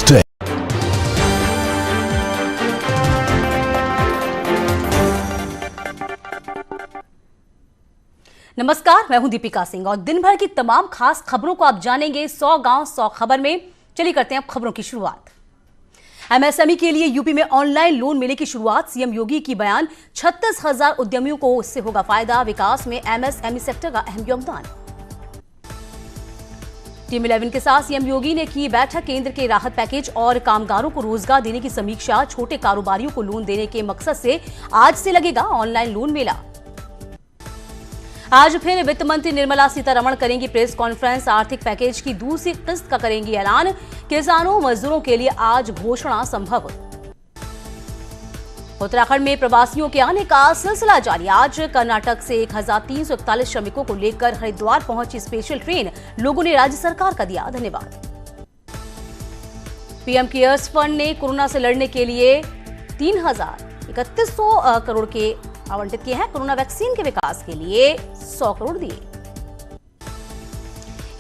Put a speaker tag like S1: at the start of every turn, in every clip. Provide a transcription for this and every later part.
S1: Stay.
S2: नमस्कार, मैं हूं दीपिका सिंह और दिन भर की तमाम खास खबरों को आप जानेंगे 100 गांव 100 खबर में। चलिए करते हैं अब खबरों की शुरुआत। एमएसएमई के लिए यूपी में ऑनलाइन लोन मिलने की शुरुआत, सीएम योगी की बयान। 36,000 उद्यमियों को इससे होगा फायदा, विकास में एमएसएमई सेक्टर का अहम योगदान। टीम 11 के साथ सीएम योगी ने की बैठक, केंद्र के राहत पैकेज और कामगारों को रोजगार देने की समीक्षा। छोटे कारोबारियों को लोन देने के मकसद से आज से लगेगा ऑनलाइन लोन मेला। आज फिर वित्त मंत्री निर्मला सीतारमण करेंगी प्रेस कॉन्फ्रेंस, आर्थिक पैकेज की दूसरी किस्त का करेंगी ऐलान। किसानों मजदूरों के लिए आज घोषणा संभव। उत्तराखंड में प्रवासियों के आने का सिलसिला जारी, आज कर्नाटक से 1341 श्रमिकों को लेकर हरिद्वार पहुंची स्पेशल ट्रेन। लोगों ने राज्य सरकार का दिया धन्यवाद। पीएम केयर्स फंड ने कोरोना से लड़ने के लिए 3,3100 करोड़ के आवंटित किए हैं। कोरोना वैक्सीन के विकास के लिए 100 करोड़ दिए।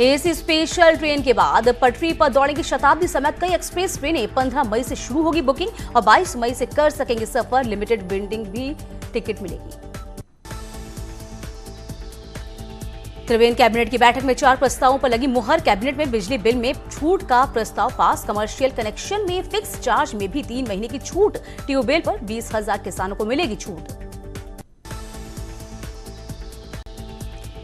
S2: एसी स्पेशल ट्रेन के बाद पटरी पर दौड़ेंगी शताब्दी समेत कई एक्सप्रेस ट्रेनें। 15 मई से शुरू होगी बुकिंग और 22 मई से कर सकेंगे सफर। लिमिटेड वेंडिंग भी टिकट मिलेगी। त्रिवेंद्र कैबिनेट की बैठक में 4 प्रस्तावों पर लगी मुहर। कैबिनेट में बिजली बिल में छूट का प्रस्ताव पास। कमर्शियल कनेक्शन में फिक्स चार्ज में भी 3 महीने की छूट। ट्यूबवेल पर 20,000 किसानों को मिलेगी छूट।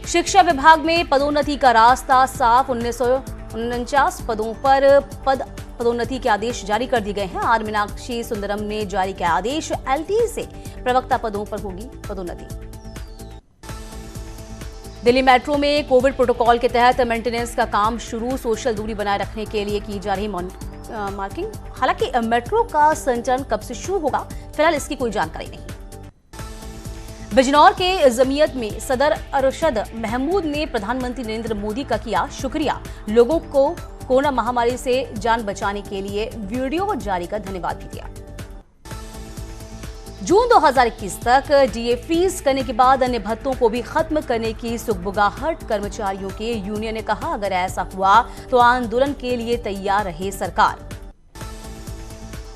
S2: शिक्षा विभाग में पदोन्नति का रास्ता साफ, 1949 पदों पर पदोन्नति के आदेश जारी कर दिए गए हैं। आर मीनाक्षी सुंदरम ने जारी किया आदेश। एलटी से प्रवक्ता पदों पर होगी पदोन्नति। दिल्ली मेट्रो में कोविड प्रोटोकॉल के तहत मेंटेनेंस का काम शुरू। सोशल दूरी बनाए रखने के लिए की जा रही मार्किंग। हालांकि मेट्रो का संचालन कब से शुरू होगा, फिलहाल इसकी कोई जानकारी नहीं। बिजनौर के जमीयत में सदर अरशद महमूद ने प्रधानमंत्री नरेंद्र मोदी का किया शुक्रिया। लोगों को कोरोना महामारी से जान बचाने के लिए वीडियो जारी कर धन्यवाद भी दिया। जून 2021 तक डीए फ्रीज करने के बाद अन्य भत्तों को भी खत्म करने की सुगबुगाहट कर्मचारियों के यूनियन ने कहा, अगर ऐसा हुआ तो आंदोलन के लिए तैयार रहे सरकार।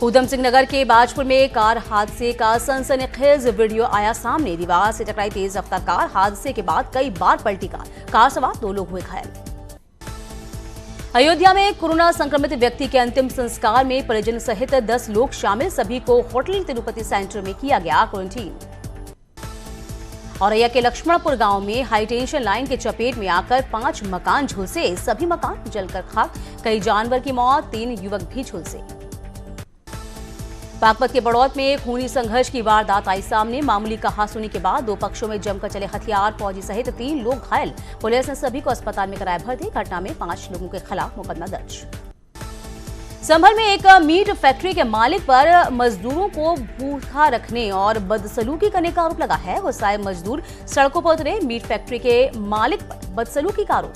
S2: उधम सिंह नगर के बाजपुर में कार हादसे का सनसनीखेज वीडियो आया सामने। दीवार से टकराई तेज रफ्तार कार, हादसे के बाद कई बार पलटी कार सवार 2 लोग हुए घायल। अयोध्या में कोरोना संक्रमित व्यक्ति के अंतिम संस्कार में परिजन सहित 10 लोग शामिल। सभी को होटल तिरुपति सेंटर में किया गया क्वारंटीन। औरैया के लक्ष्मणपुर गांव में हाईटेंशन लाइन के चपेट में आकर 5 मकान झुलसे। सभी मकान जलकर खाक, कई जानवर की मौत, 3 युवक भी झुलसे। बागपत के बड़ौत में खूनी संघर्ष की वारदात आई सामने। मामूली कहासुनी के बाद 2 पक्षों में जमकर चले हथियार, फौजी सहित 3 लोग घायल। पुलिस ने सभी को अस्पताल में कराया भर्ती। घटना में 5 लोगों के खिलाफ मुकदमा दर्ज। संभल में एक मीट फैक्ट्री के मालिक पर मजदूरों को भूखा रखने और बदसलूकी करने का आरोप लगा है। गुस्साए मजदूर सड़कों पर उतरे। मीट फैक्ट्री के मालिक पर बदसलूकी का आरोप।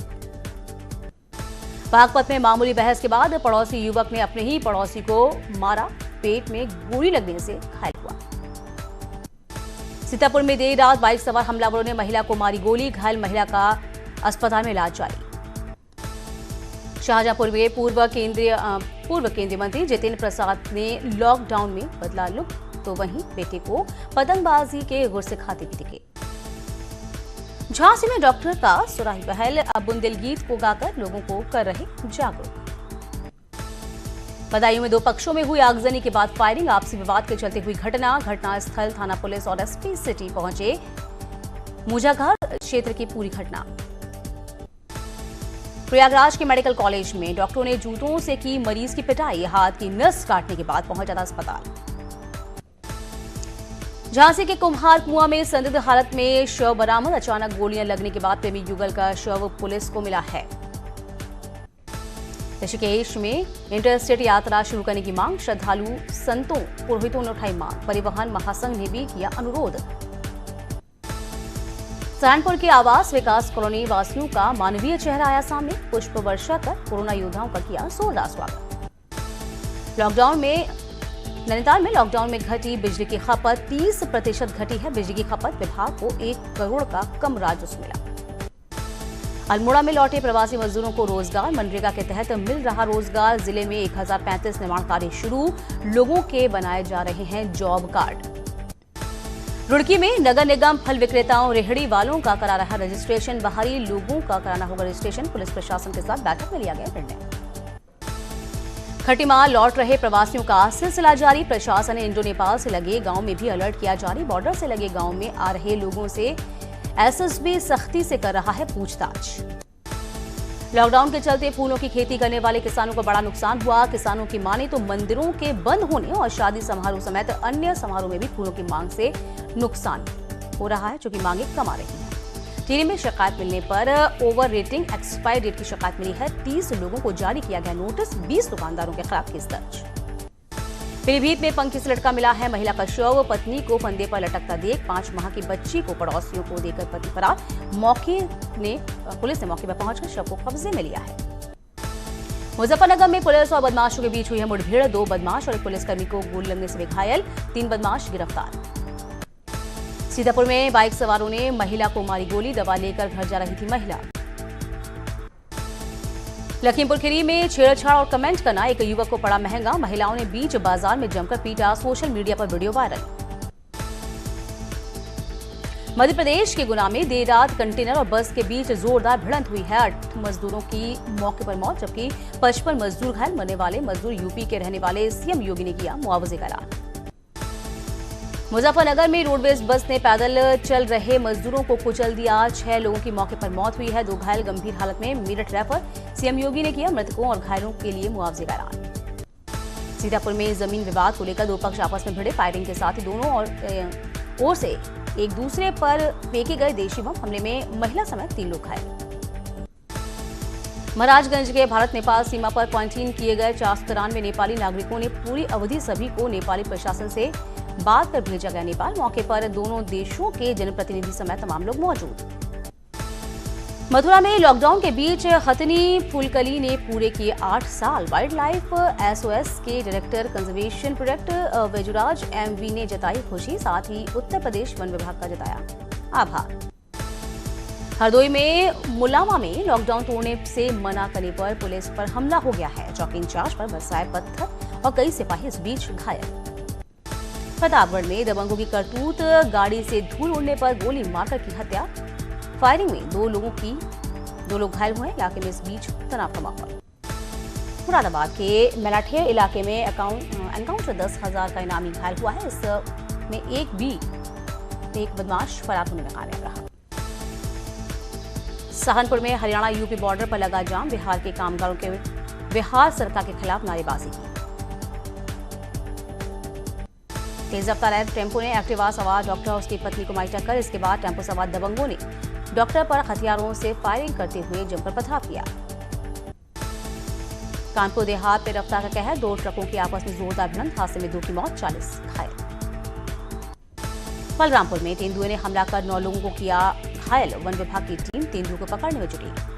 S2: बागपत में मामूली बहस के बाद पड़ोसी युवक ने अपने ही पड़ोसी को मारा। पेट में गोली लगने से घायल हुआ। सीतापुर में देर रात बाइक सवार हमलावरों ने महिला को मारी गोली। घायल महिला का अस्पताल में इलाज जारी। शाहजहांपुर में पूर्व केंद्रीय मंत्री जितेंद्र प्रसाद ने लॉकडाउन में बदला लुक, तो वहीं बेटे को पतंगबाजी के गुर से खाते भी दिखे। झांसी में डॉक्टर का सुराही पहल, अब बुंदेल गीत को गाकर लोगों को कर रहे जागरूक। बदायूं में 2 पक्षों में हुई आगजनी के बाद फायरिंग, आपसी विवाद के चलते हुई घटनास्थल थाना पुलिस और एसपी सिटी पहुंचे। मुजाघर क्षेत्र की पूरी घटना। प्रयागराज के मेडिकल कॉलेज में डॉक्टरों ने जूतों से की मरीज की पिटाई। हाथ की नस काटने के बाद पहुंचा था अस्पताल। झांसी के कुम्हार कुआं में संदिग्ध हालत में शव बरामद। अचानक गोलियां लगने के बाद प्रेमी युगल का शव पुलिस को मिला है। ऋषिकेश में इंटरस्टेट यात्रा शुरू करने की मांग, श्रद्धालु संतों पुरोहितों ने उठाई मांग। परिवहन महासंघ ने भी किया अनुरोध। सहारनपुर के आवास विकास कॉलोनी वासियों का मानवीय चेहरा आया सामने। पुष्प वर्षा कर कोरोना योद्धाओं का किया जोरदार स्वागत। नैनीताल में लॉकडाउन में घटी बिजली की खपत, 30% घटी है बिजली की खपत। विभाग को 1 करोड़ का कम राजस्व मिला। अल्मोड़ा में लौटे प्रवासी मजदूरों को रोजगार। मनरेगा के तहत मिल रहा रोजगार। जिले में 1035 निर्माण कार्य शुरू। लोगों के बनाए जा रहे हैं जॉब कार्ड। रुड़की में नगर निगम फल विक्रेताओं रेहड़ी वालों का करा रहा रजिस्ट्रेशन। बाहरी लोगों का कराना होगा रजिस्ट्रेशन। पुलिस प्रशासन के साथ बैठक में लिया गया निर्णय। खटीमाल लौट रहे प्रवासियों का सिलसिला जारी। प्रशासन ने इंडो नेपाल से लगे गांव में भी अलर्ट किया जारी। बॉर्डर से लगे गांव में आ रहे लोगों से एसएसबी सख्ती से कर रहा है पूछताछ। लॉकडाउन के चलते फूलों की खेती करने वाले किसानों को बड़ा नुकसान हुआ। किसानों की माने तो मंदिरों के बंद होने और शादी समारोह समेत अन्य समारोह में भी फूलों की मांग से नुकसान हो रहा है, जो कि मांगे कम आ रही है। टिहरी में शिकायत मिलने पर ओवर रेटिंग एक्सपायर डेट की शिकायत मिली है। 30 लोगों को जारी किया गया नोटिस। 20 दुकानदारों के खिलाफ केस दर्ज। पीलीभीत में पंखी से लटका मिला है महिला का शव। पत्नी को फंदे पर लटकता देख 5 माह की बच्ची को पड़ोसियों को देकर पति फरार। पुलिस ने मौके पर पहुंचकर शव को कब्जे में लिया है। मुजफ्फरनगर में पुलिस और बदमाशों के बीच हुई है मुठभेड़। 2 बदमाश और एक पुलिसकर्मी को गोली लगने से घायल। 3 बदमाश गिरफ्तार। सीतापुर में बाइक सवारों ने महिला को मारी गोली। दवा लेकर घर जा रही थी महिला। लखीमपुर खीरी में छेड़छाड़ और कमेंट करना एक युवक को पड़ा महंगा। महिलाओं ने बीच बाजार में जमकर पीटा। सोशल मीडिया पर वीडियो वायरल। मध्य प्रदेश के गुना में देर रात कंटेनर और बस के बीच जोरदार भिड़ंत हुई है। 8 मजदूरों की मौके पर मौत, जबकि 55 मजदूर घायल। मरने वाले मजदूर यूपी के रहने वाले। सीएम योगी ने किया मुआवजे का ऐलान। मुजफ्फरनगर में रोडवेज बस ने पैदल चल रहे मजदूरों को कुचल दिया। 6 लोगों की मौके पर मौत हुई है। 2 घायल गंभीर हालत में मेरठ रेफर। सीएम योगी ने किया मृतकों और घायलों के लिए मुआवजे का ऐलान। सीतापुर में जमीन विवाद को लेकर 2 पक्ष आपस में भिड़े। फायरिंग के साथ ही दोनों ओर से एक दूसरे पर फेंके गए देशी बम। हमले में महिला समेत 3 लोग घायल। महाराजगंज के भारत नेपाल सीमा पर क्वारंटीन किए गए 493 नेपाली नागरिकों ने पूरी अवधि सभी को नेपाली प्रशासन से बात कर भेजा गया नेपाल। मौके पर दोनों देशों के जनप्रतिनिधि समेत तमाम लोग मौजूद। मथुरा में लॉकडाउन के बीच खतनी फुलकली ने पूरे किए 8 साल। वाइल्ड लाइफ एसओएस के डायरेक्टर कंजर्वेशन प्रोजेक्ट वेजुराज एमवी ने जताई खुशी। साथ ही उत्तर प्रदेश वन विभाग का जताया आभार। हरदोई में मुलामा में लॉकडाउन तोड़ने से मना करने पर पुलिस पर हमला हो गया है। चौकी इंचार्ज पर बरसाए पत्थर और कई सिपाही इस बीच घायल। प्रतापगढ़ में दबंगों की करतूत। गाड़ी से धूल उड़ने पर गोली मारकर की हत्या। फायरिंग में 2 लोग घायल हुए। इलाके में इस बीच तनाव का माहौल। मुरादाबाद के मेलाठेर इलाके में एनकाउंटर 10,000 का इनामी घायल हुआ है। इसमें एक बदमाश फरार होने में कामयाब रहा। सहारनपुर में हरियाणा यूपी बॉर्डर पर लगा जाम। बिहार के कामगारों के बिहार सरकार के खिलाफ नारेबाजी की। तेज रफ्तार टेम्पो ने एक्टिवा सवार डॉक्टर और उसकी पत्नी को मारी टक्कर। इसके बाद टेम्पो सवार दबंगों ने डॉक्टर पर हथियारों से फायरिंग करते हुए जमकर पथराव किया। कानपुर देहात में रफ्तार का कहर। 2 ट्रकों की आपस में जोरदार भिड़ंत। हादसे में 2 की मौत, 40 घायल। बलरामपुर में तेंदुए ने हमला कर 9 लोगों को किया घायल। वन विभाग की टीम तेंदुए को पकड़ने में जुटी।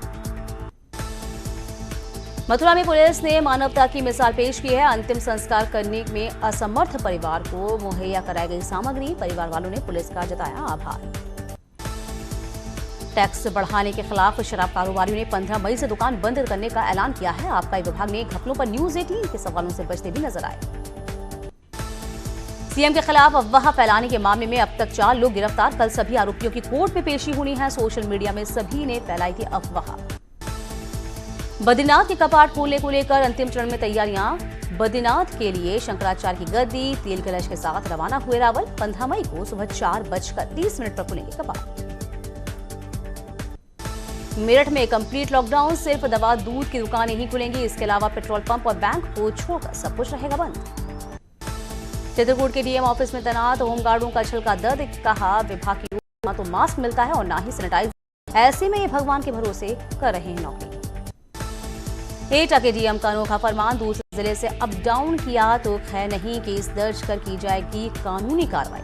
S2: मथुरा में पुलिस ने मानवता की मिसाल पेश की है। अंतिम संस्कार करने में असमर्थ परिवार को मुहैया कराई गई सामग्री। परिवार वालों ने पुलिस का जताया आभार। टैक्स बढ़ाने के खिलाफ शराब कारोबारियों ने 15 मई से दुकान बंद करने का ऐलान किया है। आबकारी विभाग ने घपलों पर न्यूज 18 के सवालों से बचते भी नजर आए। सीएम के खिलाफ अफवाह फैलाने के मामले में अब तक 4 लोग गिरफ्तार। कल सभी आरोपियों की कोर्ट में पेशी होनी है। सोशल मीडिया में सभी ने फैलाई थी अफवाह। बद्रीनाथ के कपाट खोलने को लेकर अंतिम चरण में तैयारियां। बद्रीनाथ के लिए शंकराचार्य की गद्दी तेल कलश के साथ रवाना हुए रावल। 15 मई को सुबह 4:30 पर खुलेंगे कपाट। मेरठ में कंप्लीट लॉकडाउन। सिर्फ दवा दूध की दुकानें ही खुलेंगी। इसके अलावा पेट्रोल पंप और बैंक को छोड़कर सब कुछ रहेगा बंद। चित्रकूट के डीएम ऑफिस में तैनात होमगार्डों का छलका दर्द। कहा विभाग की ओर न तो मास्क मिलता है और न ही सैनिटाइजर। ऐसे में ये भगवान के भरोसे कर रहे हैं नौकरी। एटा के डीएम का अनोखा फरमान। दूसरे जिले से अप डाउन किया तो खैर नहीं, केस दर्ज कर की जाएगी कानूनी कार्रवाई।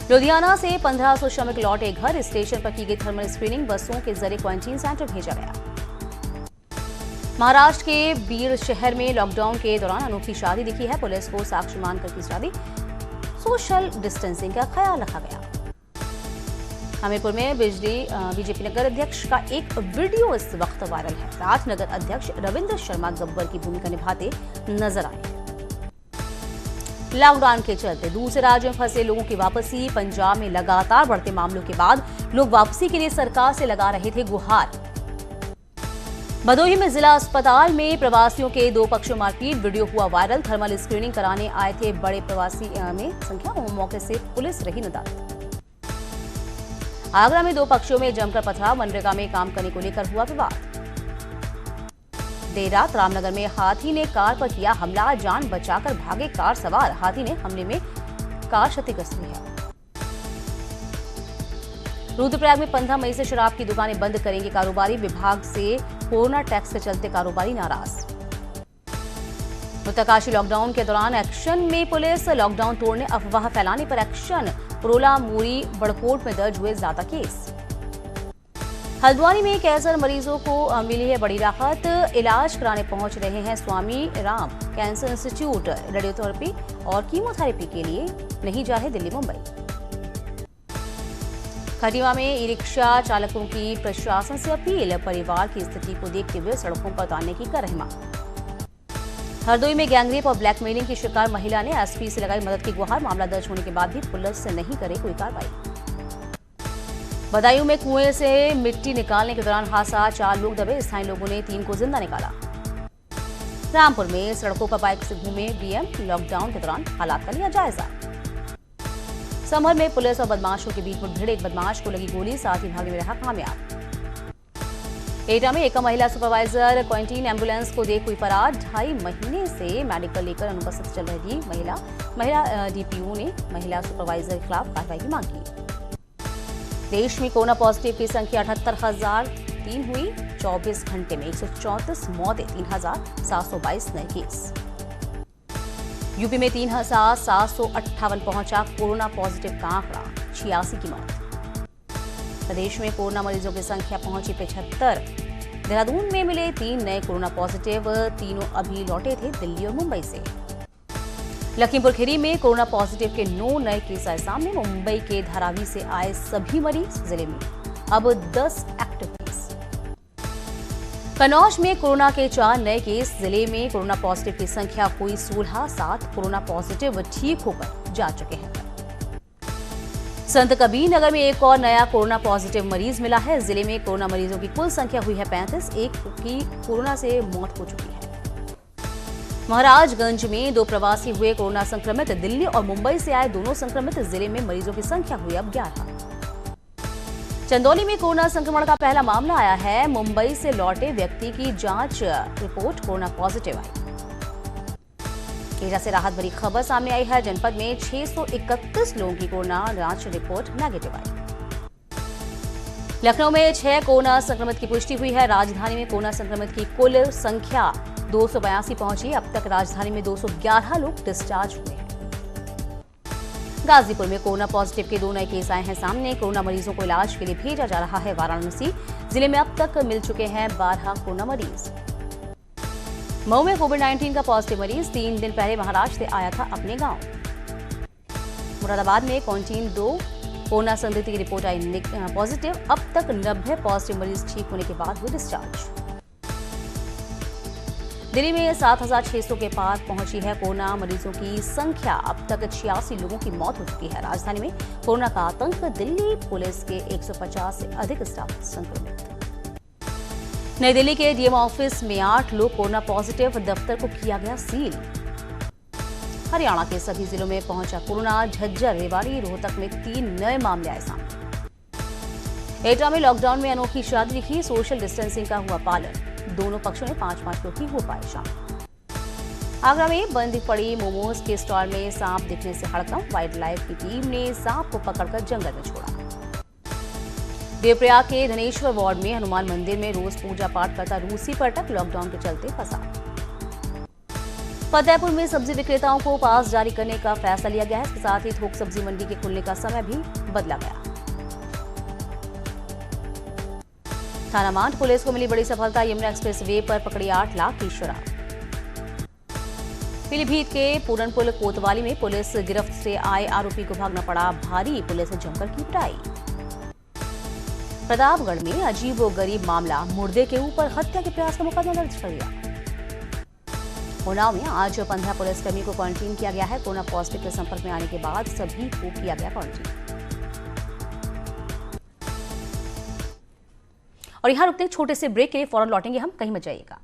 S2: लुधियाना से 1500 श्रमिक लौटे घर। स्टेशन पर की गई थर्मल स्क्रीनिंग। बसों के जरिए क्वारंटीन सेंटर भेजा गया। महाराष्ट्र के बीर शहर में लॉकडाउन के दौरान अनोखी शादी दिखी है। पुलिस को साक्ष्य मानकर की शादी। सोशल डिस्टेंसिंग का ख्याल रखा गया। हमीरपुर में बीजेपी नगर अध्यक्ष का एक वीडियो इस वक्त वायरल है। राजनगर अध्यक्ष रविंद्र शर्मा गब्बर की भूमिका निभाते नजर आए। लॉकडाउन के चलते दूसरे राज्यों में फंसे लोगों की वापसी। पंजाब में लगातार बढ़ते मामलों के बाद लोग वापसी के लिए सरकार से लगा रहे थे गुहार। भदोही में जिला अस्पताल में प्रवासियों के दो पक्षों मारपीट, वीडियो हुआ वायरल। थर्मल स्क्रीनिंग कराने आए थे बड़े प्रवासी में संख्या में, मौके से पुलिस रही नदारद। आगरा में दो पक्षों में जमकर पथराव, मनरेगा में काम करने को लेकर हुआ विवाद। देर रात रामनगर में हाथी ने कार पर किया हमला, जान बचाकर भागे कार सवार। हाथी ने हमले में कार क्षतिग्रस्त हुई है। रुद्रप्रयाग में 15 मई से शराब की दुकानें बंद करेंगे कारोबारी। विभाग से कोरोना टैक्स के चलते कारोबारी नाराज। उत्तरकाशी लॉकडाउन के दौरान एक्शन में पुलिस, लॉकडाउन तोड़ने अफवाह फैलाने पर एक्शन। पुरोला, मूरी, बड़कोट में दर्ज हुए ज्यादा केस। हल्द्वानी में कैंसर मरीजों को मिली है बड़ी राहत। इलाज कराने पहुंच रहे हैं स्वामी राम कैंसर इंस्टीट्यूट। रेडियोथेरेपी और कीमोथेरेपी के लिए नहीं जा रहे दिल्ली मुंबई। खटीमा में ई रिक्शा चालकों की प्रशासन से अपील, परिवार की स्थिति को देखते हुए सड़कों पर उतारने की कर रहे मांग। हरदोई में गैंगरेप और ब्लैकमेलिंग की शिकार महिला ने एसपी से लगाई मदद की गुहार। मामला दर्ज होने के बाद भी पुलिस से नहीं करे कोई कार्रवाई। बदायूं में कुएं से मिट्टी निकालने के दौरान हादसा, 4 लोग दबे, स्थानीय लोगों ने 3 को जिंदा निकाला। रामपुर में सड़कों पर बाइक से घूमे डीएम, लॉकडाउन के दौरान हालात का लिया जायजा। समर में पुलिस और बदमाशों के बीच मुठभेड़, एक बदमाश को लगी गोली, साथ ही भागने में रहा कामयाब। एटा में एक महिला सुपरवाइजर क्वारंटीन एम्बुलेंस को देख हुई फरार। 2.5 महीने से मेडिकल लेकर अनुपस्थित चल रही थी महिला डीपीओ ने महिला सुपरवाइजर के खिलाफ कार्रवाई की मांग की। देश में कोरोना पॉजिटिव की संख्या 78,003 हुई। 24 घंटे में 134 मौतें, 3,722 नए केस। यूपी में 3,758 पहुंचा कोरोना पॉजिटिव का आंकड़ा, 86 की मौत। प्रदेश में कोरोना मरीजों की संख्या पहुंची 75। देहरादून में मिले 3 नए कोरोना पॉजिटिव, तीनों अभी लौटे थे दिल्ली और मुंबई से। लखीमपुर खीरी में कोरोना पॉजिटिव के 9 नए केस आए सामने। मुंबई के धारावी से आए सभी मरीज, जिले में अब 10 एक्टिव केस। कन्नौज में कोरोना के 4 नए केस, जिले में कोरोना पॉजिटिव की संख्या हुई 16। 7 कोरोना पॉजिटिव ठीक होकर जा चुके हैं। संत कबीर नगर में एक और नया कोरोना पॉजिटिव मरीज मिला है। जिले में कोरोना मरीजों की कुल संख्या हुई है 35। एक की कोरोना से मौत हो चुकी है। महाराजगंज में 2 प्रवासी हुए कोरोना संक्रमित। दिल्ली और मुंबई से आए दोनों संक्रमित। जिले में मरीजों की संख्या हुई अब 11। चंदौली में कोरोना संक्रमण का पहला मामला आया है। मुंबई से लौटे व्यक्ति की जांच रिपोर्ट कोरोना पॉजिटिव आई। एटा से राहत भरी खबर सामने आई है। जनपद में 631 लोगों की कोरोना जांच रिपोर्ट नेगेटिव आई। लखनऊ में 6 कोरोना संक्रमित की पुष्टि हुई है। राजधानी में कोरोना संक्रमित की कुल संख्या 282 पहुंची। अब तक राजधानी में 211 लोग डिस्चार्ज हुए हैं। गाजीपुर में कोरोना पॉजिटिव के 2 नए केस आए हैं सामने। कोरोना मरीजों को इलाज के लिए भेजा जा रहा है वाराणसी। जिले में अब तक मिल चुके हैं 12 कोरोना मरीज। मऊ में कोविड-19 का पॉजिटिव मरीज 3 दिन पहले महाराष्ट्र से आया था अपने गांव। मुरादाबाद में क्वारंटीन 2 कोरोना संदिग्ध की रिपोर्ट आई पॉजिटिव। अब तक 90 पॉजिटिव मरीज ठीक होने के बाद हुए डिस्चार्ज। दिल्ली में 7,600 के पार पहुंची है कोरोना मरीजों की संख्या। अब तक 86 लोगों की मौत हो चुकी है। राजधानी में कोरोना का आतंक, दिल्ली पुलिस के 150 से अधिक स्टाफ संक्रमित। नई दिल्ली के डीएम ऑफिस में 8 लोग कोरोना पॉजिटिव, दफ्तर को किया गया सील। हरियाणा के सभी जिलों में पहुंचा कोरोना। झज्जर, रेवाड़ी, रोहतक में 3 नए मामले आए सामने। एटा में लॉकडाउन में अनोखी शादी दिखी, सोशल डिस्टेंसिंग का हुआ पालन। दोनों पक्षों ने 5-5 लोग ही हो पाए शामिल। आगरा में बंद पड़ी मोमोज के स्टॉल में सांप दिखने से हड़कंप। वाइल्ड लाइफ की टीम ने सांप को पकड़कर जंगल में छोड़ा। देवप्रयाग के धनेश्वर वार्ड में हनुमान मंदिर में रोज पूजा पाठ करता रूसी पर्यटक, लॉकडाउन के चलते फंसा। फतेहपुर में सब्जी विक्रेताओं को पास जारी करने का फैसला लिया गया है। इसके साथ ही थोक सब्जी मंडी के खुलने का समय भी बदला गया। थाना मांड पुलिस को मिली बड़ी सफलता। यमुना एक्सप्रेस वे पर पकड़ी 8 लाख की शराब। पीलीभीत के पूरनपुर कोतवाली में पुलिस गिरफ्त से आए आरोपी को भागना पड़ा भारी। पुलिस ने जमकर की पिटाई। प्रतापगढ़ में अजीबोगरीब मामला, मुर्दे के ऊपर हत्या के प्रयास का मुकदमा दर्ज कर लिया। उन्नाव में आज 15 पुलिसकर्मी को क्वारंटीन किया गया है। कोरोना पॉजिटिव के संपर्क में आने के बाद सभी को किया गया क्वारंटीन। और यहाँ रुकते छोटे से ब्रेक के लिए, फौरन लौटेंगे हम, कहीं मत जाइएगा।